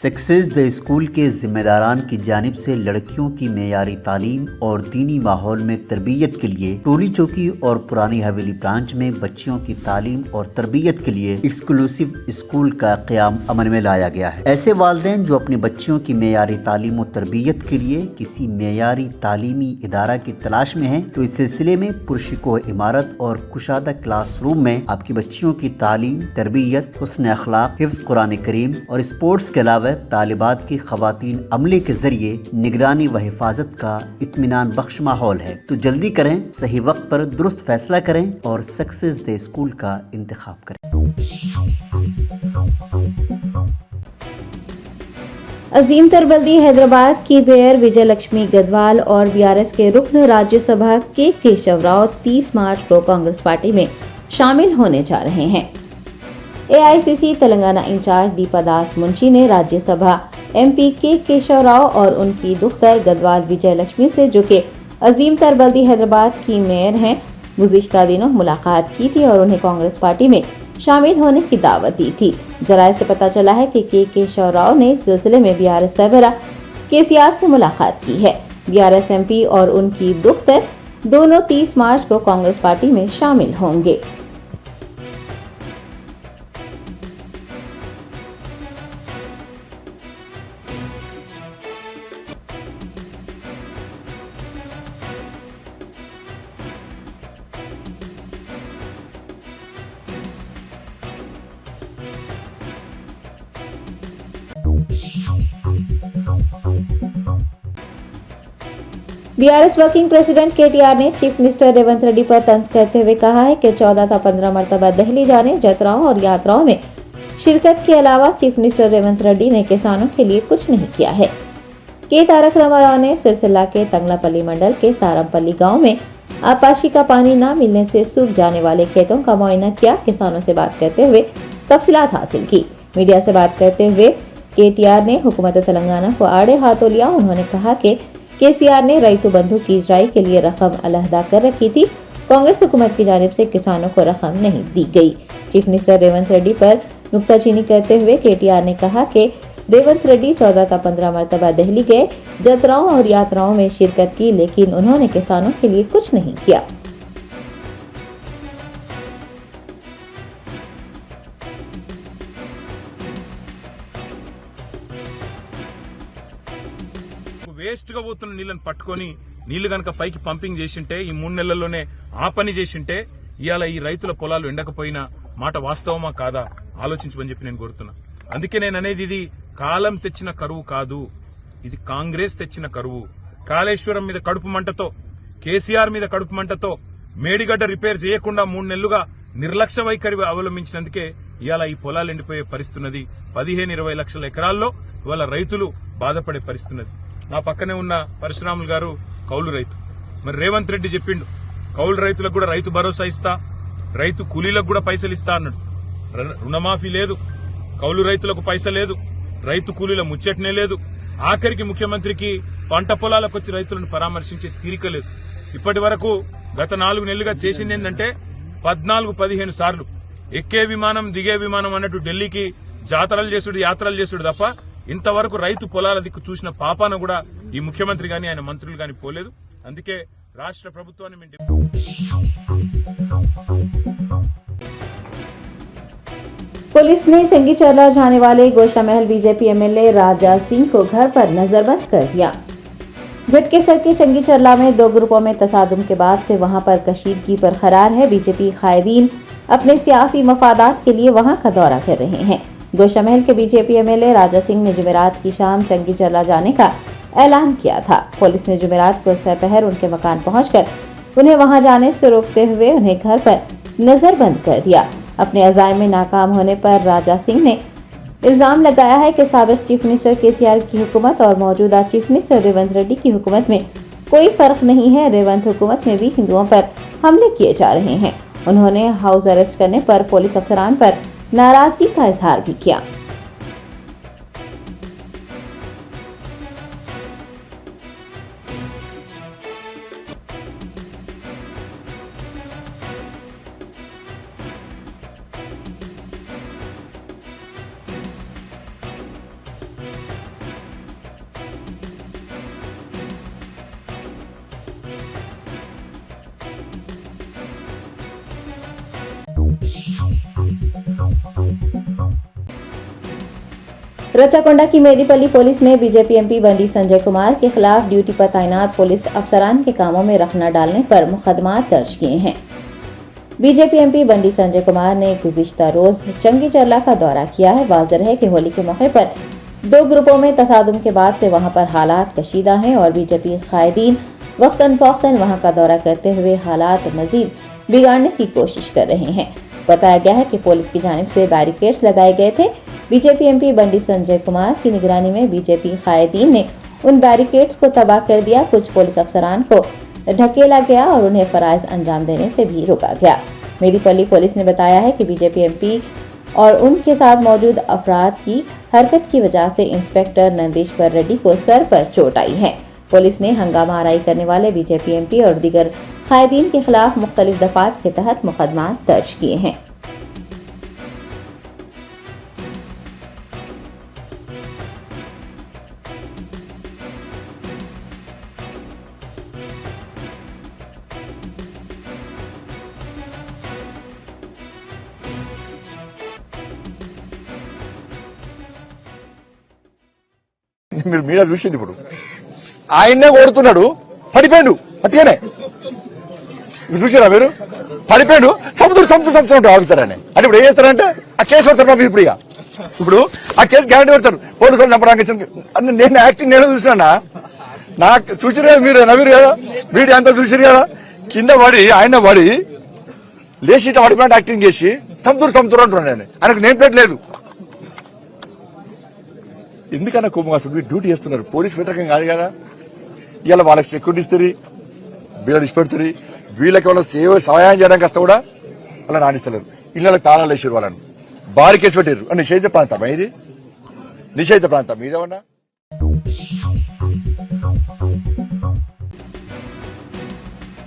Success the school के जिम्मेदारान की जानिब से लड़कियों की मेयारी तालीम और दीनी माहौल में तरबियत के लिए टोली चौकी और पुरानी हवेली ब्रांच में बच्चियों की तालीम और तरबियत के लिए एक्सक्लूसिव स्कूल का क़याम अमल में लाया गया है। ऐसे वालिदैन जो अपनी बच्चियों की मेयारी तालीम और तरबियत के लिए किसी मेयारी तालीमी इदारा की तलाश में हैं, तो इस सिलसिले में पुरशिको इमारत और कुशादा क्लासरूम में आपकी बच्चियों की तालीम, तरबियत, हुस्न अखलाक, हिफ्ज़ कुरान करीम और स्पोर्ट्स के अलावा तालिबात की खवातीन अमले के जरिए निगरानी व हिफाजत का इत्मीनान बख्श माहौल है। तो जल्दी करें, सही वक्त पर दुरुस्त फैसला करें और सक्सेस द स्कूल का इंतखाब करें। अजीम तरबल्दी हैदराबाद की मेयर विजय लक्ष्मी गदवाल और बीआरएस के रुकन राज्यसभा के केशव राव 30 मार्च को कांग्रेस पार्टी में शामिल होने जा रहे हैं। एआईसीसी तेलंगाना इंचार्ज दीपा दास मुंशी ने राज्यसभा एमपी के केशव राव और उनकी दुख्तर गदवाल विजय लक्ष्मी से, जो कि अजीम तरबल्दी हैदराबाद की मेयर हैं, गुज़िश्ता दिनों मुलाकात की थी और उन्हें कांग्रेस पार्टी में शामिल होने की दावत दी थी। जराये से पता चला है कि केशव राव ने इस सिलसिले में बीआरएस सरबरा केसीआर से मुलाकात की है। बीआरएस एमपी और उनकी दुख्तर दोनों 30 मार्च को कांग्रेस पार्टी में शामिल होंगे। बीआरएस वर्किंग प्रेसिडेंट केटीआर ने चीफ मिनिस्टर रेवंत रेड्डी पर तंज करते हुए कहा है कि 14 था 15 मरतबा दिल्ली जाने, जतराओं और यात्राओं में शिरकत के अलावा चीफ मिनिस्टर रेवंत रेड्डी ने किसानों के लिए कुछ नहीं किया है। के तारक रामाराव ने सिरसिल्ला के तंगलापल्ली मंडल के सारमपल्ली गाँव में आपाशी का पानी न मिलने से सूख जाने वाले खेतों का मुआयना किया। किसानों से बात करते हुए तफसीलात हासिल की। मीडिया से बात करते हुए केटीआर ने हुकूमत तेलंगाना को आड़े हाथों लिया। उन्होंने कहा कि केसीआर ने रईतु बंधु की इजराई के लिए रकम अलहदा कर रखी थी। कांग्रेस हुकूमत की जानिब से किसानों को रकम नहीं दी गई। चीफ मिनिस्टर रेवंत रेड्डी पर नुक्ताचीनी करते हुए केटीआर ने कहा कि रेवंत रेड्डी 14 था 15 मरतबा दिल्ली गए, जतराओं और यात्राओं में शिरकत की, लेकिन उन्होंने किसानों के लिए कुछ नहीं किया। వేస్ట్ గా పోతున్న నీళ్లను పట్టుకొని నీళ్లు గనక పైకి పంపింగ్ చేసింటే ఈ 3 నెలల్లోనే ఆ పని చేసింటే ఇవాళ ఈ రైతుల పొలాలు ఎండకపోయినా మాట వాస్తవమా కాదా ఆలోచించమని చెప్పి నేను కోరుతున్నా. అందుకే నేను అనేది ఇది కాలం తెచ్చిన కరువు కాదు, ఇది కాంగ్రెస్ తెచ్చిన కరువు. కాళేశ్వరం మీద కడుపు మంటతో, కేసీఆర్ మీద కడుపు మంటతో మేడిగడ్డ రిపేర్ చేయకుండా 3 నెలలుగా నిర్లక్ష్య వైఖరి అవలంబించినందుకే ఇవాళ ఈ పొలాలు ఎండిపోయే పరిస్థితున్నది. 15-20 లక్షల ఎకరాల్లో ఇవాళ రైతులు బాధపడే పరిస్థితున్నది. నా పక్కనే ఉన్న పరశురాములు గారు కౌలు రైతు. మరి రేవంత్ రెడ్డి చెప్పిండు కౌలు రైతులకు కూడా రైతు భరోసా ఇస్తా, రైతు కూలీలకు కూడా పైసలు ఇస్తా అన్నాడు. రుణమాఫీ లేదు, కౌలు రైతులకు పైసలు లేదు, రైతు కూలీల ముచ్చటనే లేదు. ఆఖరికి ముఖ్యమంత్రికి పంట పొలాలకు వచ్చి రైతులను పరామర్శించే తీరిక లేదు. ఇప్పటి వరకు గత 4 నెలలుగా చేసింది ఏంటంటే 14-15 సార్లు ఎక్కే విమానం దిగే విమానం అన్నట్టు ఢిల్లీకి జాతరలు చేసుడు, యాత్రలు చేసుడు తప్ప ఇంతవరకు రైతు పొలాల దిక్కు చూసిన పాపాన కూడా ఈ ముఖ్యమంత్రి గాని ఆయన మంత్రులు గాని పోలేదు. అందుకే రాష్ట్ర ప్రభుత్వాన్ని पुलिस ने चंगीचर्ला जाने वाले गोशा महल बीजेपी एमएलए राजा सिंह को घर पर नजरबंद कर दिया। घटकेसर के चंगीचर्ला में 2 ग्रुपों में तसादुम के बाद से वहां पर कशीदगी बरकरार है। बीजेपी कायदीन अपने सियासी मफादात के लिए वहां का दौरा कर रहे हैं। गोशा महल के बीजेपी एमएलए राजा सिंह ने जुमेरात की शाम चंगीचर्ला जाने का ऐलान किया था। पुलिस ने जुमेरात को दोपहर उनके मकान पहुंचकर उन्हें वहां जाने से रोकते हुए उन्हें घर पर नजरबंद कर दिया। अपने अज़ाइम में नाकाम होने पर राजा सिंह ने इल्जाम लगाया है कि साबिक चीफ मिनिस्टर केसीआर की हुकूमत और मौजूदा चीफ मिनिस्टर रेवंत रेड्डी की हुकूमत में कोई फर्क नहीं है। रेवंत हुकूमत में भी हिंदुओं पर हमले किए जा रहे हैं। उन्होंने हाउस अरेस्ट करने पर पुलिस अफसरान पर नाराजगी का इजहार भी किया। रचाकोंडा की मेदीपल्ली पुलिस ने बीजेपी एमपी बंडी संजय कुमार के खिलाफ ड्यूटी पर तैनात पुलिस अफसरान के कामों में रखना डालने पर मुकदमा दर्ज किए हैं। बीजेपी एमपी बंडी संजय कुमार ने गुज़िश्ता रोज चंगी चरला का दौरा किया है। वाज़ेह है कि होली के मौके पर दो ग्रुपों में तसादुम के बाद से वहां पर हालात कशीदा हैं और बीजेपी कायदीन वक्तन फौक्तन वहां का दौरा करते हुए हालात मजीद बिगाड़ने की कोशिश कर रहे हैं। बताया गया है कि पुलिस की जानिब से बैरिकेड्स लगाए गए थे। बीजेपी एमपी बंडी संजय कुमार की निगरानी में बीजेपी कायदीन ने उन बैरिकेड्स को तबाह कर दिया। कुछ पुलिस अफसरान को ढकेला गया और उन्हें फराइज अंजाम देने से भी रोका गया। मेदीपल्ली पुलिस ने बताया है कि बीजेपी एमपी और उनके साथ मौजूद अफराद की हरकत की वजह से इंस्पेक्टर नंदीश्वर रेड्डी को सर पर चोट आई है। पुलिस ने हंगामा आराई करने वाले बीजेपी एमपी और दीगर कायदीन के खिलाफ मुख्तलिफ दफात के तहत मुकदमा दर्ज किए हैं। మీరు మీడియా చూసింది ఇప్పుడు ఆయన్నే కొడుతున్నాడు పడిపోయాడు అట్టిగానే చూసారా మీరు పడిపోయాడు సంవత్సరం ఆఫీసర్ అని అంటే ఇప్పుడు ఏం చేస్తారంటే ఆ కేసు పెడతారు ఇప్పుడు ఆ కేసు గ్యారంటీ పెడతారు పోలీసులు నమ్మడానికి అంటే నేను యాక్టింగ్ నేను చూసినా నాకు చూసిరు మీరు నవ్వురు కదా మీడియా అంతా చూసిరు కదా కింద పడి ఆయన పడి లేచి పడిపోయినట్టు యాక్టింగ్ చేసి సంతూరు అంటున్నాను ఆయనకు నేమ్ ప్లేట్ లేదు ఎందుకన్నా కోపం అసలు డ్యూటీ చేస్తున్నారు పోలీసు వ్యతిరేకం కాదు కదా ఇవాళ వాళ్ళకి సెక్యూరిటీ ఇస్తుంది వీళ్ళని ఇష్టపెడుతుంది వీళ్ళకి వాళ్ళ సహాయం చేయడానికి వస్తే కూడా వాళ్ళని రాణిస్తలేరు ఇళ్ళకి తాళాలు వేసారు వాళ్ళని భారీ కేసు పెట్టారు నిషేధిత ప్రాంతం ఇది నిషేధిత ప్రాంతం ఇదేమన్నా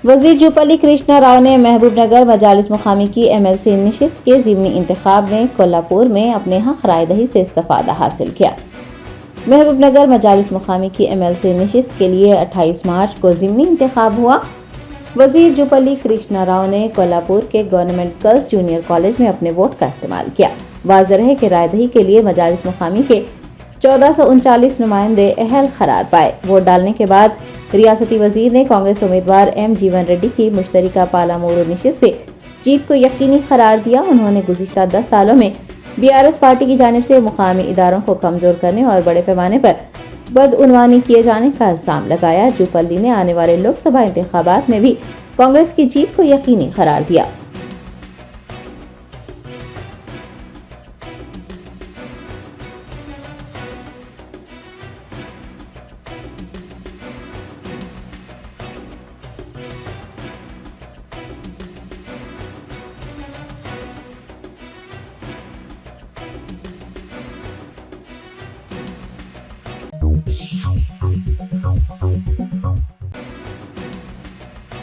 वजीर जुपली कृष्णा राव ने महबूबनगर मजालिस मुकामी की MLC नशिस्त के ज़िमनी इंतखाब में कोल्हापुर में अपने हक रायदही से इस्तिफादा हासिल किया। महबूबनगर मजालिस मुकामी की MLC नशिस्त के लिए 28 मार्च को ज़िमनी इंतखाब हुआ। वजीर जुपली कृष्णा राव ने कोल्हापुर के गवर्नमेंट गर्ल्स जूनियर कॉलेज में अपने वोट का इस्तेमाल किया। वाज़ेह है कि रायदही के लिए मजालिस मुकामी के 1439 नुमाइंदे अहल करार पाए। वोट डालने के बाद रियासती वजीर ने कांग्रेस उम्मीदवार M जीवन रेड्डी की मुश्तरिका पालामूरू नशिस्त से जीत को यकीनी करार दिया। उन्होंने गुज़िश्ता 10 सालों में BRS पार्टी की जानिब से मुकामी इदारों को कमजोर करने और बड़े पैमाने पर बदउनवानी किए जाने का इल्जाम लगाया। जुपल्ली ने आने वाले लोकसभा इंतखाबात में भी कांग्रेस की जीत को यकीनी करार दिया।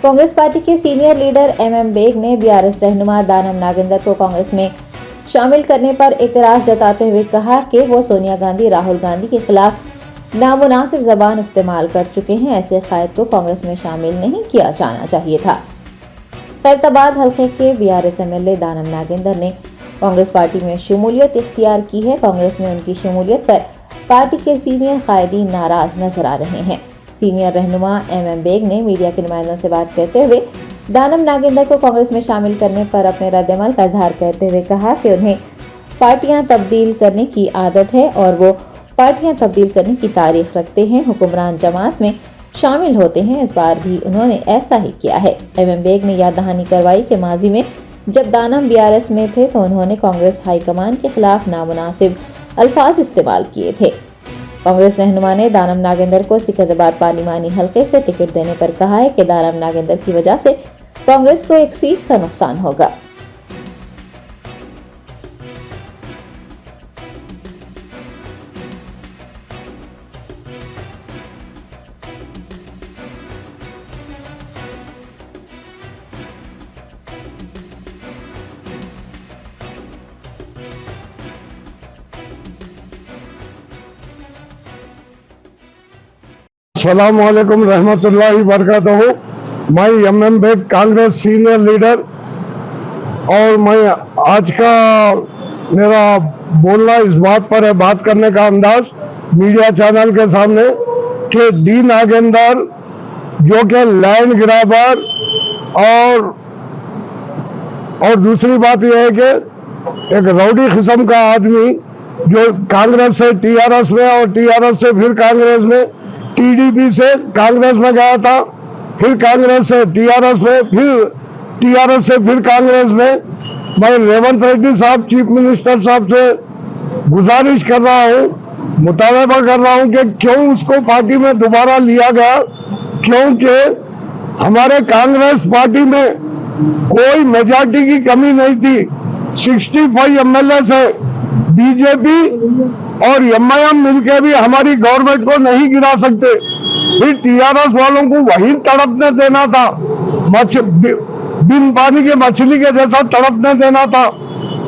कांग्रेस पार्टी के सीनियर लीडर MM बेग ने BRS रहनुमा दानम नागेंद्र को कांग्रेस में शामिल करने पर एतराज जताते हुए कहा कि वो सोनिया गांधी राहुल गांधी के खिलाफ नामुनासिब जबान इस्तेमाल कर चुके हैं। ऐसे कायद को कांग्रेस में शामिल नहीं किया जाना चाहिए था। खैरताबाद हल्के के BRS MLA दानम नागेंद्र ने कांग्रेस पार्टी में शमूलियत इख्तियार की है। कांग्रेस में उनकी शमूलियत पर पार्टी के सीनियर कायदीन नाराज नजर आ रहे हैं। सीनियर रहनुमा MM बेग ने मीडिया के नुमाइंदों से बात करते हुए दानम नागेंद्र को कांग्रेस में शामिल करने पर अपने रद्दअमल का इजहार करते हुए कहा कि उन्हें पार्टियां तब्दील करने की आदत है और वो पार्टियां तब्दील करने की तारीख रखते हैं। हुक्मरान जमात में शामिल होते हैं। इस बार भी उन्होंने ऐसा ही किया है। MM बेग ने याद दहानी करवाई कि माजी में जब दानम BRS में थे तो उन्होंने कांग्रेस हाईकमान के खिलाफ नामुनासिब अल्फाज इस्तेमाल किए थे। कांग्रेस रहनुमा ने दानम नागेंद्र को सिकंदराबाद पार्लिमानी हलके से टिकट देने पर कहा है कि दानम नागेंद्र की वजह से कांग्रेस को एक सीट का नुकसान होगा। अस्सलामुअलैकुम रहमतुल्लाहि बरकातहू। मैं MM Baig Congress senior leader और मैं आज का मेरा बोलना इस बात पर है, बात करने का अंदाज मीडिया चैनल के सामने, कि डी नागेंद्र जो कि लैंड ग्रैबर और दूसरी बात यह है कि एक रउडी किस्म का आदमी जो कांग्रेस से टीआरएस में और टीआरएस से फिर कांग्रेस में, टीडीपी से कांग्रेस में गया था, फिर कांग्रेस से टीआरएस में, फिर टीआरएस से फिर कांग्रेस में। मैं रेवंत रेड्डी साहब चीफ मिनिस्टर साहब से गुजारिश कर रहा हूं, मुतालबा कर रहा हूं कि क्यों उसको पार्टी में दोबारा लिया गया, क्योंकि हमारे कांग्रेस पार्टी में कोई मेजॉरिटी की कमी नहीं थी। 65 एमएलए से बीजेपी और एमआईएम मिलकर भी हमारी गवर्नमेंट को नहीं गिरा सकते। फिर टीआरएस वालों को वही तड़पने देना था, बिन पानी के मछली के जैसा तड़पने देना था।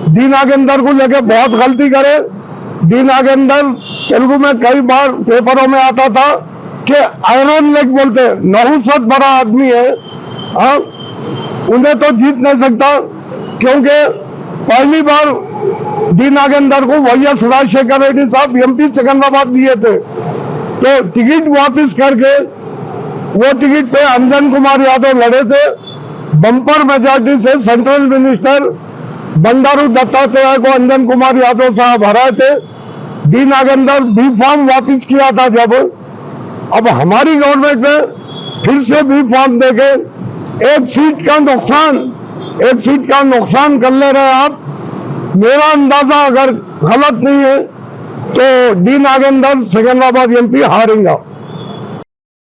डी नागेंद्र को लेकर बहुत गलती करे। डी नागेंद्र तेलुगु में कई बार पेपरों में आता था कि आयरन लेग बोलते, नहुसत बड़ा आदमी है, उन्हें तो जीत नहीं सकता, क्योंकि पहली बार डी नागेंद्र को वाईएस राजशेखर रेड्डी साहब एमपी सिकंदराबाद दिए थे, तो टिकट वापस करके वो टिकट पे अंजन कुमार यादव लड़े थे। बम्पर मेजॉरिटी से सेंट्रल मिनिस्टर बंडारू दत्तात्रेय को अंजन कुमार यादव साहब हराए थे। डी नागेंद्र बी फॉर्म वापिस किया था जब, अब हमारी गवर्नमेंट ने फिर से बी फॉर्म देके एक सीट का नुकसान कर ले रहे आप। मेरा अंदाजा अगर गलत नहीं है तो डी नागेंद्र सिकंदराबाद एमपी हारेगा।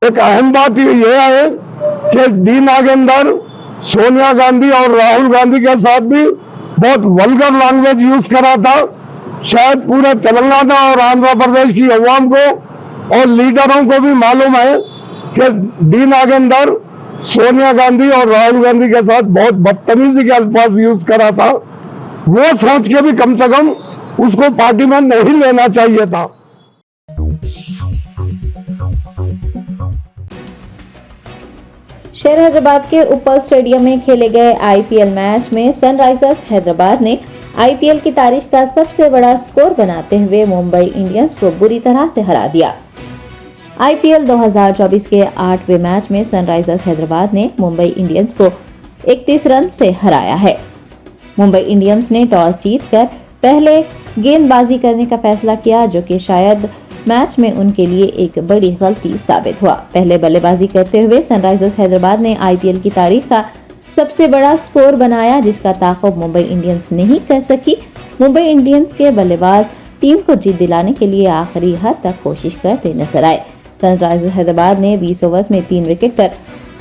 एक अहम बात यह है कि डी नागेंद्र सोनिया गांधी और राहुल गांधी के साथ भी बहुत वल्गर लैंग्वेज यूज करा था। शायद पूरे तेलंगाना और आंध्र प्रदेश की अवाम को और लीडरों को भी मालूम है कि डी नागेंद्र सोनिया गांधी और राहुल गांधी के साथ बहुत बदतमीजी के अल्फाज यूज करा था। वो सोच के भी कम से कम उसको पार्टी में नहीं लेना चाहिए था। शेर हैदराबाद के उपल स्टेडियम में खेले गए आईपीएल मैच में सनराइजर्स हैदराबाद ने आईपीएल की तारीख का सबसे बड़ा स्कोर बनाते हुए मुंबई इंडियंस को बुरी तरह से हरा दिया। आईपीएल 2024 के 8वें मैच में सनराइजर्स हैदराबाद ने मुंबई इंडियंस को 31 रन से हराया है। मुंबई इंडियंस ने टॉस जीतकर पहले गेंदबाजी करने का फैसला किया, जो कि शायद मैच में उनके लिए एक बड़ी गलती साबित हुआ। पहले बल्लेबाजी करते हुए सनराइजर्स हैदराबाद ने आईपीएल की तारीख का सबसे बड़ा स्कोर बनाया, जिसका ताक़ुब मुंबई इंडियंस नहीं कर सकी। मुंबई इंडियंस के बल्लेबाज टीम को जीत दिलाने के लिए आखिरी हद तक कोशिश करते नजर आए। सनराइजर्स हैदराबाद ने 20 ओवर्स में 3 विकेट पर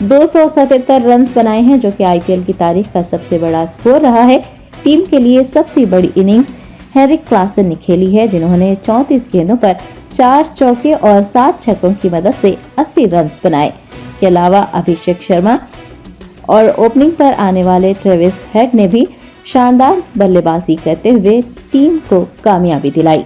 277 रन बनाए हैं, जो कि आईपीएल की तारीख का सबसे बड़ा स्कोर रहा है। टीम के लिए सबसे बड़ी इनिंग्स हेरिक क्लासन ने खेली है, जिन्होंने 34 गेंदों पर 4 चौके और 7 छक्कों की मदद से 80 रन बनाए। इसके अलावा अभिषेक शर्मा और ओपनिंग पर आने वाले ट्रेविस हेड ने भी शानदार बल्लेबाजी करते हुए टीम को कामयाबी दिलाई।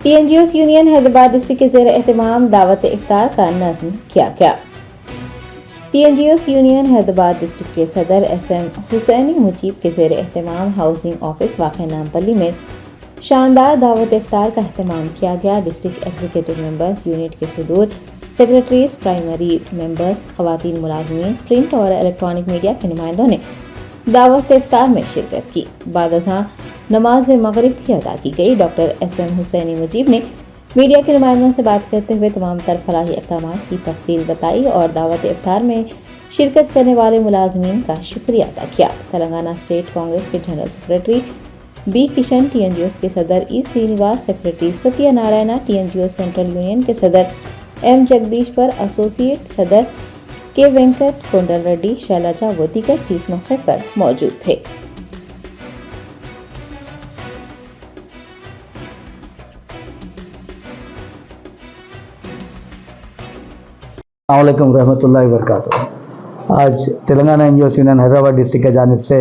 टीएनजीओस यूनियन हैदराबाद डिस्ट्रिक्ट के ज़ेर एहतमाम दावत इफ्तार का नज़्म किया गया। टीएनजीओस यूनियन हैदराबाद डिस्ट्रिक्ट के सदर एसएम हुसैनी मुजीब के ज़ेर एहतमाम हाउसिंग ऑफिस वाक़े नामपल्ली में शानदार दावत इफ्तार का एहतमाम किया गया। डिस्ट्रिक्ट एग्जीक्यूटिव मेंबर्स, यूनिट के सदूर, सेक्रेटरीज, प्राइमरी मेंबर्स, खवातीन मुलाजमीन, प्रिंट और इलेक्ट्रॉनिक मीडिया के नुमाइंदों ने दावत इफ्तार में शिरकत की। बाद नमाज मगरिब भी अदा की गई। डॉक्टर एसएम हुसैनी मुजीब ने मीडिया के नुमाइंदों से बात करते हुए तमाम तर फलाही इक़दामात की तफसील बताई और दावत इफ्तार में शिरकत करने वाले मुलाजमीन का शुक्रिया अदा किया। तेलंगाना स्टेट कांग्रेस के जनरल सेक्रेटरी बी किशन, टीएनजीओस के सदर ई Srinivas, secretary Satya Narayan, टीएनजीओस central union के सदर एम जगदीश्वर, एसोसिएट सदर के वेंकट, कोंडल रेड्डी, शैलजा व दीगर भी इस मौके पर मौजूद थे। अस्सलामुअलैकुम रहमतुल्लाहि वबरकातुहू। आज Telangana NGOs union Hyderabad district की जानिब से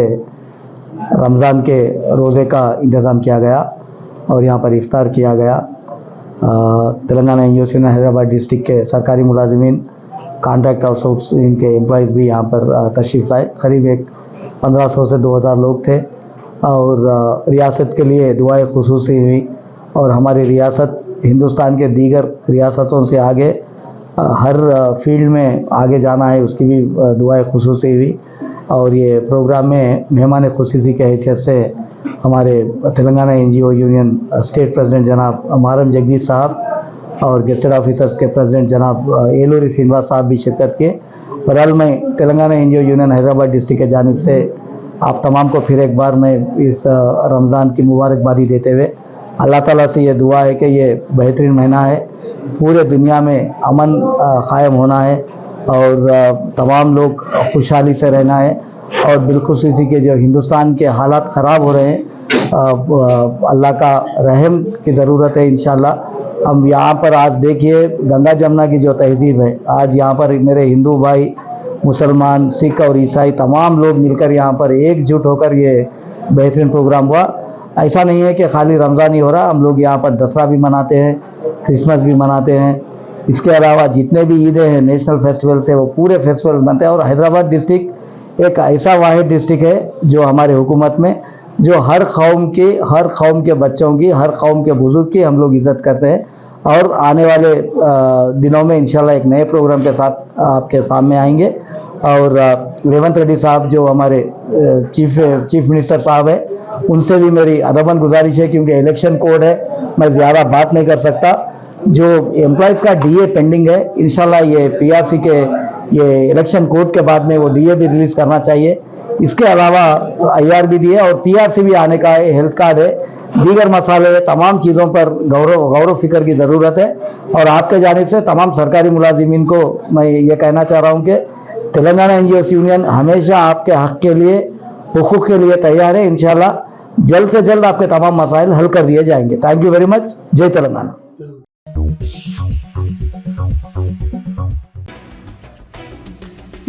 रमज़ान के रोज़े का इंतज़ाम किया गया और यहाँ पर इफ्तार किया गया। Telangana NGOs union Hyderabad district के सरकारी मुलाजिमीन, कॉन्ट्रैक्ट आउटसोर्सिंग के एम्प्लॉइज़ भी यहाँ पर तशरीफ़ लाए। करीब 1500 से 2000 लोग थे और रियासत के लिए दुआएं खुसूसी हुई और हमारी रियासत हिंदुस्तान के दीगर रियासतों से आगे हर फील्ड में आगे जाना है, उसकी भी दुआएं खुसूसी हुई। और ये प्रोग्राम में मेहमान खुसूसी के हैसियत से हमारे Telangana NGO union state president जनाब मारम जगदीश साहब और गेस्टेड ऑफिसर्स के प्रेसिडेंट जनाब एलूरी श्रीनिवास साहब भी शिरकत किए। बहरहाल मैं Telangana NGO union Hyderabad district के जानिब से आप तमाम को फिर एक बार मैं इस रमज़ान की मुबारकबादी देते हुए अल्लाह ताला से ये दुआ है कि ये बेहतरीन महीना है, पूरे दुनिया में अमन कायम होना है और तमाम लोग खुशहाली से रहना है। और बिलखुसूसी के जो हिंदुस्तान के हालात ख़राब हो रहे हैं, अल्लाह का रहम की ज़रूरत है इंशाअल्लाह। हम यहाँ पर आज देखिए गंगा जमुना की जो तहजीब है, आज यहाँ पर मेरे हिंदू भाई, मुसलमान, सिख और ईसाई तमाम लोग मिलकर यहाँ पर एकजुट होकर ये बेहतरीन प्रोग्राम हुआ। ऐसा नहीं है कि खाली रमज़ान ही हो रहा, हम लोग यहाँ पर दसरा भी मनाते हैं, क्रिसमस भी मनाते हैं। इसके अलावा जितने भी ईदें हैं, नेशनल फेस्टिवल्स है, वो पूरे फेस्टिवल बनते हैं। और हैदराबाद डिस्ट्रिक्ट एक ऐसा वाहिद डिस्ट्रिक्ट है जो हमारे हुकूमत में जो हर कौम के बच्चों की, हर कौम के बुजुर्ग की हम लोग इज़्ज़त करते हैं। और आने वाले दिनों में इंशाल्लाह एक नए प्रोग्राम के साथ आपके सामने आएंगे। और रेवंत रेड्डी साहब जो हमारे चीफ मिनिस्टर साहब है, उनसे भी मेरी अदबन गुजारिश है, क्योंकि इलेक्शन कोड है, मैं ज़्यादा बात नहीं कर सकता। जो एम्प्लॉयज़ का डीए पेंडिंग है, इंशाल्लाह ये पीआरसी के ये इलेक्शन कोड के बाद में वो डीए भी रिलीज़ करना चाहिए। इसके अलावा आईआर भी दिए और पीआरसी भी आने का है, हेल्थ कार्ड है, दीगर मसाले, तमाम चीज़ों पर गौर फिक्र की ज़रूरत है। और आपके जानिब से तमाम सरकारी मुलाजिमीन को मैं ये कहना चाह रहा हूँ कि तेलंगाना एनजीओस यूनियन हमेशा आपके हक़ के लिए, हुकूक़ के लिए तैयार है। इंशाल्लाह जल्द से जल्द आपके तमाम मसाइल हल कर दिए जाएंगे। Thank you very much. जय तेलंगाना।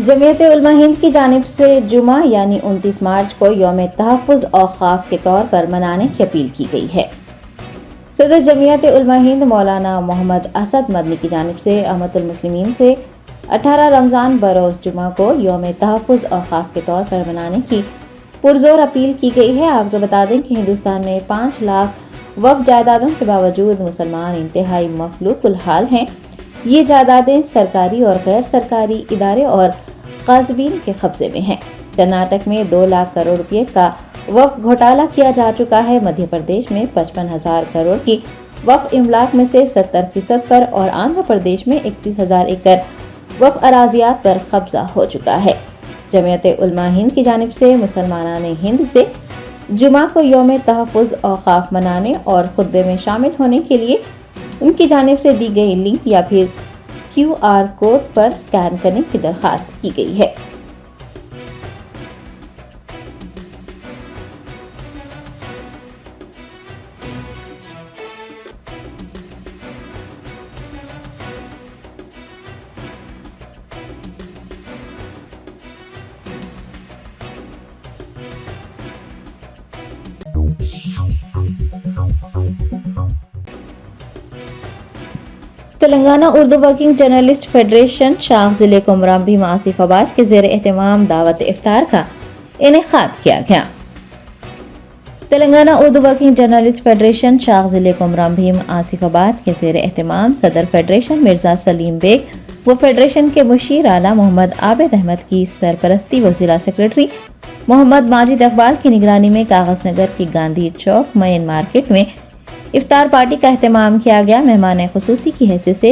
जमीयत उलमा हिंद की जानिब से जुमा यानी 29 मार्च को यौम तहफ़्फ़ुज़ औक़ाफ़ के तौर पर मनाने की अपील की गई है। सदर जमीयत उलमा हिंद मौलाना मोहम्मद असद मदनी की जानिब से अहमतुल मुस्लिमीन से 18 रमज़ान बरोज़ जुमा को यौम तहफ़्फ़ुज़ औक़ाफ़ के तौर पर मनाने की पुरजोर अपील की गई है। आपको बता दें कि हिंदुस्तान में 5 लाख वक्फ जायदादों के बावजूद मुसलमान इंतहाई मफलूकुल हाल हैं। ये जायदादें सरकारी और गैर सरकारी इदारे और ग़ासिबीन के कब्जे में हैं। कर्नाटक में 2 लाख करोड़ रुपए का वक्फ घोटाला किया जा चुका है। मध्य प्रदेश में 55,000 करोड़ की वक्फ इमलाक में से 70% पर और आंध्र प्रदेश में 31,000 एकड़ वक्फ अराजियात पर कब्जा हो चुका है। जमीयत उलमा हिंद की जानिब से मुसलमानान हिंद से जुमा को यौम तहफ़्फ़ुज़ औक़ाफ़ मनाने और खुतबे में शामिल होने के लिए उनकी जानिब से दी गई लिंक या फिर QR कोड पर स्कैन करने की दरख्वास्त की गई है। Telangana Urdu working journalist federation शाख जिले कुमराम भीम आसिफाबाद के ज़ेर एहतमाम दावत इफ्तार का इनेकाद किया गया। Telangana Urdu working journalist federation शाख जिले कुमराम भीम आसिफाबाद के ज़ेर एहतमाम सदर फेडरेशन मिर्जा सलीम बेग व फेडरेशन के मुशीर आला मोहम्मद आबिद अहमद की सरपरस्ती व जिला सेक्रेटरी मोहम्मद माजिद इकबाल की निगरानी में कागज नगर की गांधी चौक मेन मार्केट में इफ्तार पार्टी का एहतमाम किया गया। मेहमान खुसूसी की हैसियत से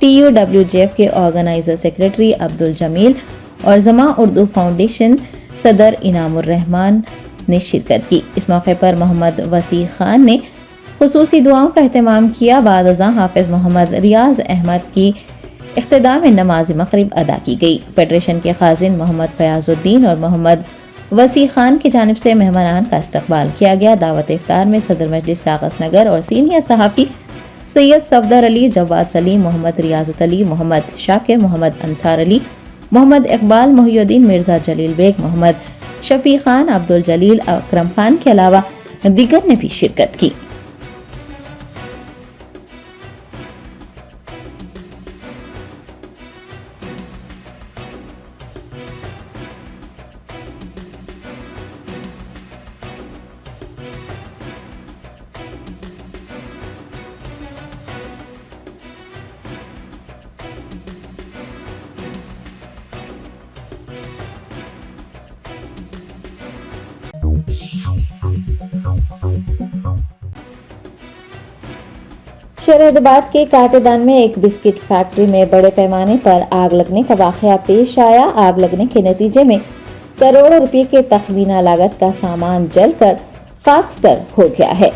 TUWJF के ऑर्गेनाइजर सेक्रेटरी अब्दुल जमील और जमा उर्दू फाउंडेशन सदर इनामुर रहमान ने शिरकत की। इस मौके पर मोहम्मद वसी खान ने खुसूसी दुआओं का एहतमाम किया। बाद अज़ां हाफिज मोहम्मद रियाज अहमद की इख्तिदा में नमाज मगरिब अदा की गई। फेडरेशन के खाजिन मोहम्मद फयाजुद्दीन और मोहम्मद वसी खान की जानिब से मेहमानान का इस्तकबाल किया गया। दावत इफ्तार में सदर मजलिस कागज नगर और सीनियर सहाफ़ी सैयद सफदर अली, जवाद सलीम, मोहम्मद रियाजत अली, मोहम्मद शाकिर, मोहम्मद अंसार अली, मोहम्मद इकबाल, मोहिउद्दीन मिर्जा जलील बेग, मोहम्मद शफी खान, अब्दुल जलील, अकरम खान के अलावा दीगर ने भी शिरकत की। शहरदाबाद के काटेदान में एक बिस्किट फैक्ट्री में बड़े पैमाने पर आग लगने का वाकया पेश आया। आग लगने के नतीजे में करोड़ों रुपए के तखमीना लागत का सामान जलकर खाकस्तर हो गया है।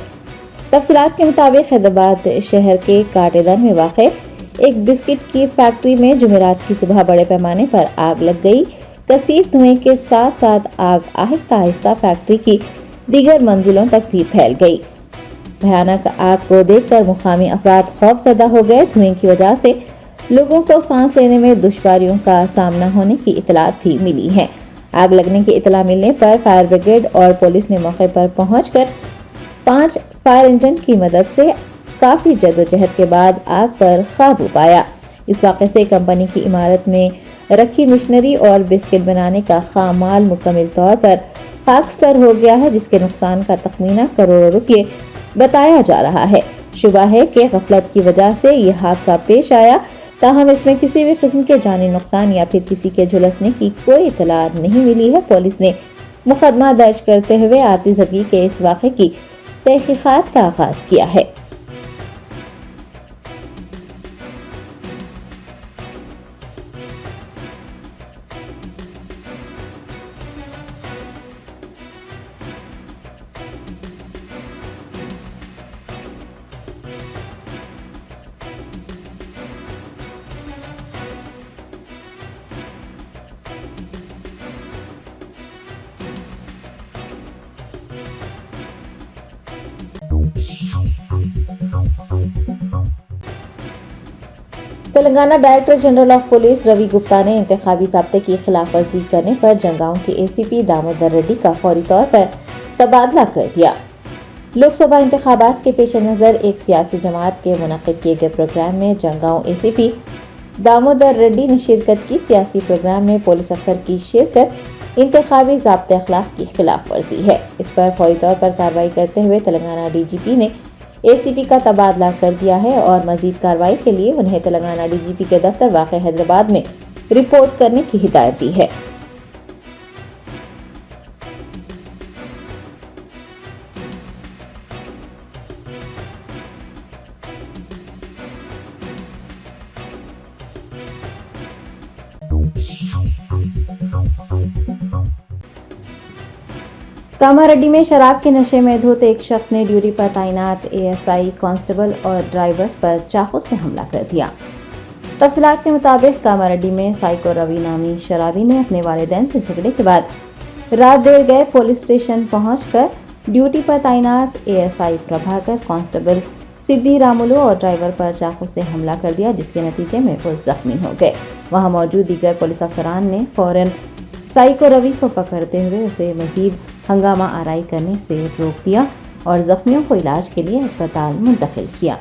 तफसीलात के मुताबिक हैदराबाद शहर के काटेदान में वाक़ एक बिस्किट की फैक्ट्री में जुमेरात की सुबह बड़े पैमाने पर आग लग गई। कसीफ धुएं के साथ साथ आग आहिस्ता आहिस्ता फैक्ट्री की दीगर मंजिलों तक भी फैल गई। भयानक आग को देखकर मुकामी अफराद खौफजदा हो गए। धुएं की वजह से लोगों को सांस लेने में दुश्वारियों का सामना होने की इतलात भी मिली है। आग लगने की इतला मिलने पर फायर ब्रिगेड और पुलिस ने मौके पर पहुंचकर 5 फायर इंजन की मदद से काफी जद्दोजहद के बाद आग पर काबू पाया। इस वाक़े से कंपनी की इमारत में रखी मशीनरी और बिस्किट बनाने का खाम माल मुकम्मल तौर पर खाकस्तर हो गया है, जिसके नुकसान का तखमीना करोड़ों रुपये बताया जा रहा है। शुबा है कि गफलत की वजह से ये हादसा पेश आया, ताहम इसमें किसी भी किस्म के जानी नुकसान या फिर किसी के झुलसने की कोई इतला नहीं मिली है। पुलिस ने मुकदमा दर्ज करते हुए आतिशबाजी के इस वाक़े की तहकीकात का आगाज किया है। Telangana director general of police Ravi Gupta ने इंतखाबी ज़ाब्ते की खिलाफ वर्जी करने पर जंगाओं के एसीपी दामोदर रेड्डी का फौरी तौर पर तबादला कर दिया। लोकसभा इंतखाबात के पेश नज़र एक सियासी जमात के मुनक़िद किए गए प्रोग्राम में जंगाओं एसीपी दामोदर रेड्डी ने शिरकत की। सियासी प्रोग्राम में पुलिस अफसर की शिरकत इंतखाबी ज़ाब्ते अखलाक की खिलाफ वर्जी है। इस पर फौरी तौर पर कार्रवाई करते हुए तेलंगाना डीजीपी ने एसीपी का तबादला कर दिया है और मजीद कार्रवाई के लिए उन्हें तेलंगाना डीजीपी के दफ्तर वाक़ हैदराबाद में रिपोर्ट करने की हिदायत दी है। कामारेड्डी में शराब के नशे में धुत एक शख्स ने ड्यूटी पर तैनात एएसआई, कांस्टेबल और ड्राइवर्स पर चाकू से हमला कर दिया। तफसीलात के मुताबिक कामारेड्डी में साइको रवि नामी शराबी ने अपने वालिदैन से झगड़े के बाद रात देर गए पुलिस स्टेशन पहुंचकर ड्यूटी पर तैनात एएसआई प्रभाकर, कांस्टेबल सिद्धि रामुलू और ड्राइवर पर चाकू से हमला कर दिया, जिसके नतीजे में वो जख्मी हो गए। वहां मौजूद दीगर पुलिस अफसरान ने फौरन साइको रवि को पकड़ते हुए उसे मजीद हंगामा आराई करने से रोक दिया और जख्मियों को इलाज के लिए अस्पताल मुंतकिल किया।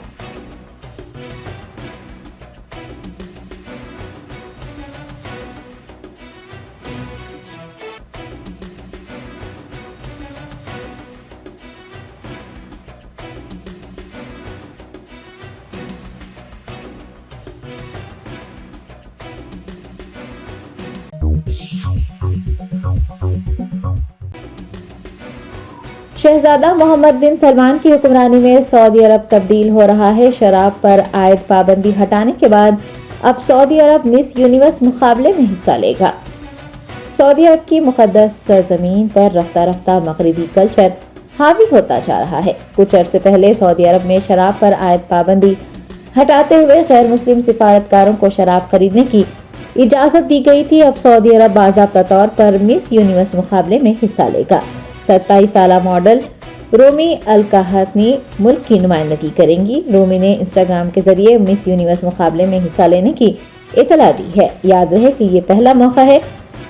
शहजादा मोहम्मद बिन सलमान की हुक्मरानी में सऊदी अरब तब्दील हो रहा है। शराब पर आयद पाबंदी हटाने के बाद अब सऊदी अरब मिस यूनिवर्स मुकाबले में हिस्सा लेगा। सऊदी अरब की मुकद्दस सरजमीन पर रफ्ता रफ्ता मगरिबी कल्चर हावी होता जा रहा है। कुछ अर्से पहले सऊदी अरब में शराब पर आयद पाबंदी हटाते हुए गैर मुस्लिम सिफारतकारों को शराब खरीदने की इजाजत दी गई थी। अब सऊदी अरब बाज़ाब्ता तौर पर मिस यूनिवर्स मुकाबले में हिस्सा लेगा। 27 साला मॉडल रोमी अलकाहतनी मुल्क की नुमाइंदगी करेंगी। रोमी ने इंस्टाग्राम के जरिए मिस यूनिवर्स मुकाबले में हिस्सा लेने की इतला दी है। याद रहे कि ये पहला मौका है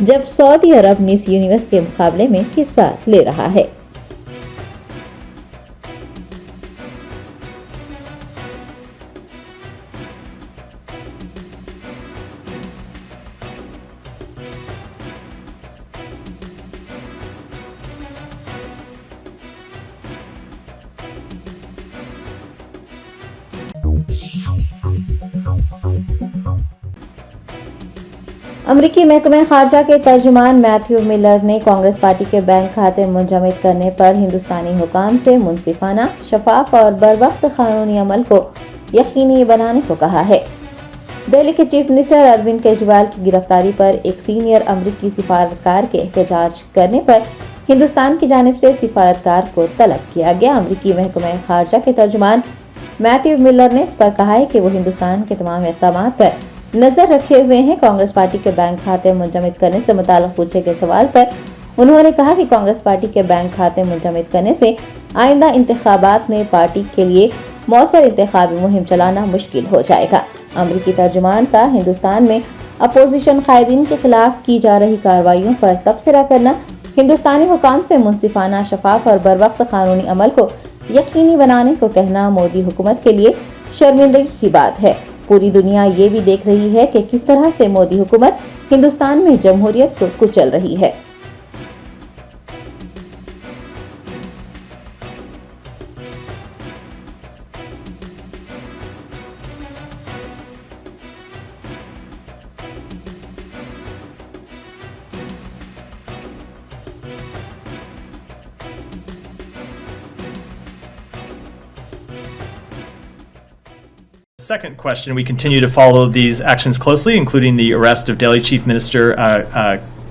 जब सऊदी अरब मिस यूनिवर्स के मुकाबले में हिस्सा ले रहा है। अमरीकी महकमे खारजा के तर्जुमान मैथ्यू मिलर ने कांग्रेस पार्टी के बैंक खाते मुंजमद करने पर हिंदुस्तानी हुकाम से मुनसिफाना, शफाफ और बरवक्त कानूनी अमल को यकीनी बनाने को कहा है। दिल्ली के चीफ मिनिस्टर अरविंद केजरीवाल की गिरफ्तारी पर एक सीनियर अमरीकी सिफारतकार के एहतजाज करने पर हिंदुस्तान की जानिब से सिफारतकार को तलब किया गया। अमरीकी महकमे खारजा के तर्जुमान मैथ्यू मिलर ने इस पर कहा है कि वो हिंदुस्तान के तमाम इक़दाम पर नजर रखे हुए हैं। कांग्रेस पार्टी के बैंक खाते मुंजमद करने से मुताल्लिक़ पूछे गए सवाल पर उन्होंने कहा कि कांग्रेस पार्टी के बैंक खाते मुंजमद करने से आइंदा इंतखाबात में पार्टी के लिए मौसर इंतखाबी मुहिम चलाना मुश्किल हो जाएगा। अमरीकी तर्जुमान का हिंदुस्तान में अपोजिशन कायदीन के खिलाफ की जा रही कार्रवाइयों पर तबसरा करना हिंदुस्तानी हुकाम से मुनसिफाना, शफाफ और बरवक्त कानूनी अमल को यकीनी बनाने को कहना मोदी हुकूमत के लिए शर्मिंदगी की बात है। पूरी दुनिया ये भी देख रही है कि किस तरह से मोदी हुकूमत हिंदुस्तान में जमहूरियत को कुचल रही है। Second question, we continue to follow these actions closely, including the arrest of Delhi Chief Minister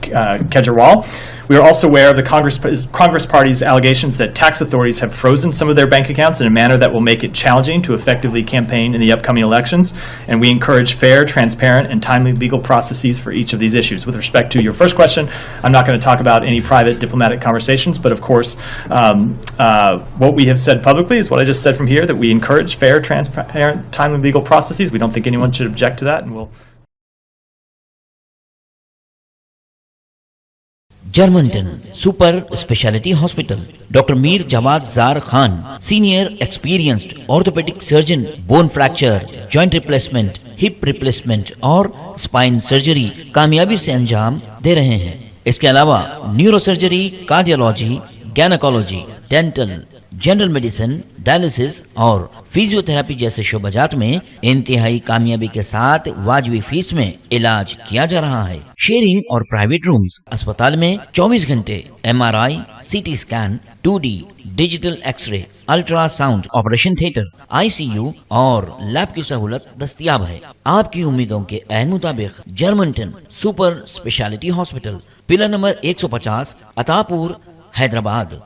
Kejriwal. We are also aware of the Congress Party's allegations that tax authorities have frozen some of their bank accounts in a manner that will make it challenging to effectively campaign in the upcoming elections, and we encourage fair, transparent, and timely legal processes for each of these issues. With respect to your first question, I'm not going to talk about any private diplomatic conversations, but of course, what we have said publicly is what I just said from here, that we encourage fair, transparent, timely legal processes. We don't think anyone should object to that, and we'll Germanten super speciality hospital, doctor Mir Jawad Zar Khan, senior experienced orthopaedic surgeon, bone fracture, joint replacement, hip replacement और spine surgery कामयाबी से अंजाम दे रहे हैं। इसके अलावा neuro surgery, cardiology, gynaecology, dental, general medicine, dialysis और फिजियोथेरेपी जैसे शोबाजात में इंतहाई कामयाबी के साथ वाजबी फीस में इलाज किया जा रहा है। शेयरिंग और प्राइवेट रूम्स, अस्पताल में 24 घंटे MRI, CT scan, 2D digital x ray, ultrasound, operation theatre, ICU और लैब की सहूलत दस्तयाब है। आपकी उम्मीदों के ऐन मुताबिक Germanten super speciality hospital, pillar number 150, Attapur, Hyderabad.